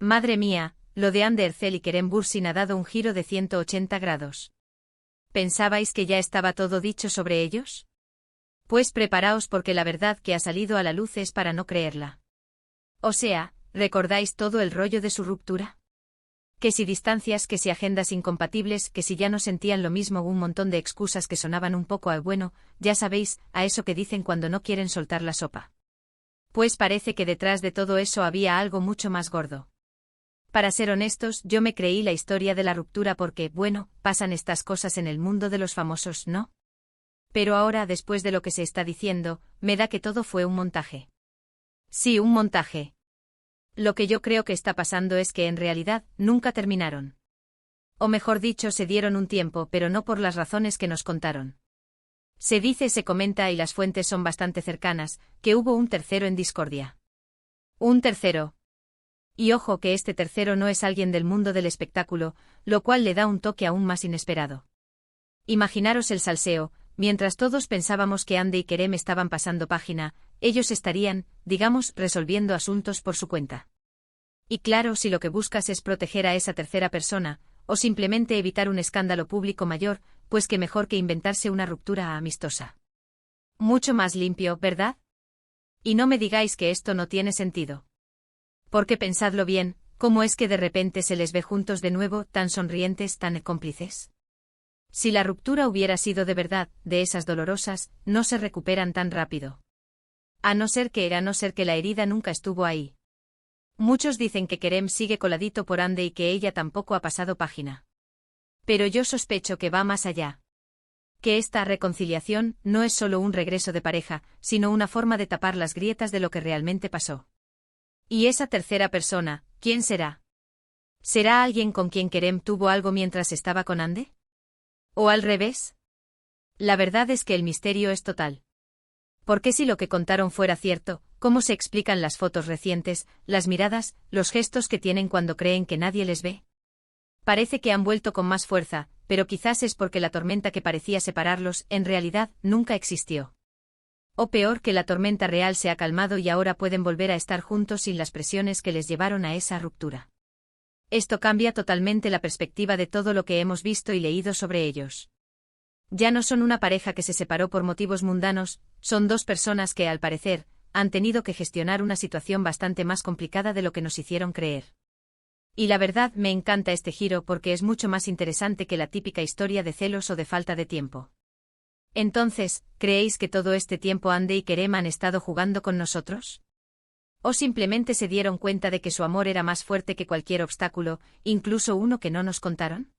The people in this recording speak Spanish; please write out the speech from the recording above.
Madre mía, lo de Andercel y Kerem Bürsin ha dado un giro de 180 grados. ¿Pensabais que ya estaba todo dicho sobre ellos? Pues preparaos porque la verdad que ha salido a la luz es para no creerla. O sea, ¿recordáis todo el rollo de su ruptura? Que si distancias, que si agendas incompatibles, que si ya no sentían lo mismo, un montón de excusas que sonaban un poco a bueno, ya sabéis, a eso que dicen cuando no quieren soltar la sopa. Pues parece que detrás de todo eso había algo mucho más gordo. Para ser honestos, yo me creí la historia de la ruptura porque, bueno, pasan estas cosas en el mundo de los famosos, ¿no? Pero ahora, después de lo que se está diciendo, me da que todo fue un montaje. Sí, un montaje. Lo que yo creo que está pasando es que en realidad nunca terminaron. O mejor dicho, se dieron un tiempo, pero no por las razones que nos contaron. Se dice, se comenta y las fuentes son bastante cercanas, que hubo un tercero en discordia. Un tercero. Y ojo que este tercero no es alguien del mundo del espectáculo, lo cual le da un toque aún más inesperado. Imaginaros el salseo, mientras todos pensábamos que Ande y Kerem estaban pasando página, ellos estarían, digamos, resolviendo asuntos por su cuenta. Y claro, si lo que buscas es proteger a esa tercera persona, o simplemente evitar un escándalo público mayor, pues qué mejor que inventarse una ruptura amistosa. Mucho más limpio, ¿verdad? Y no me digáis que esto no tiene sentido. Porque pensadlo bien, ¿cómo es que de repente se les ve juntos de nuevo, tan sonrientes, tan cómplices? Si la ruptura hubiera sido de verdad, de esas dolorosas, no se recuperan tan rápido. A no ser que la herida nunca estuvo ahí. Muchos dicen que Kerem sigue coladito por Ande y que ella tampoco ha pasado página. Pero yo sospecho que va más allá. Que esta reconciliación no es solo un regreso de pareja, sino una forma de tapar las grietas de lo que realmente pasó. ¿Y esa tercera persona, quién será? ¿Será alguien con quien Kerem tuvo algo mientras estaba con Ande? ¿O al revés? La verdad es que el misterio es total. Porque si lo que contaron fuera cierto, ¿cómo se explican las fotos recientes, las miradas, los gestos que tienen cuando creen que nadie les ve? Parece que han vuelto con más fuerza, pero quizás es porque la tormenta que parecía separarlos, en realidad, nunca existió. O peor, que la tormenta real se ha calmado y ahora pueden volver a estar juntos sin las presiones que les llevaron a esa ruptura. Esto cambia totalmente la perspectiva de todo lo que hemos visto y leído sobre ellos. Ya no son una pareja que se separó por motivos mundanos, son dos personas que, al parecer, han tenido que gestionar una situación bastante más complicada de lo que nos hicieron creer. Y la verdad, me encanta este giro porque es mucho más interesante que la típica historia de celos o de falta de tiempo. Entonces, ¿creéis que todo este tiempo Ande y Kerem han estado jugando con nosotros? ¿O simplemente se dieron cuenta de que su amor era más fuerte que cualquier obstáculo, incluso uno que no nos contaron?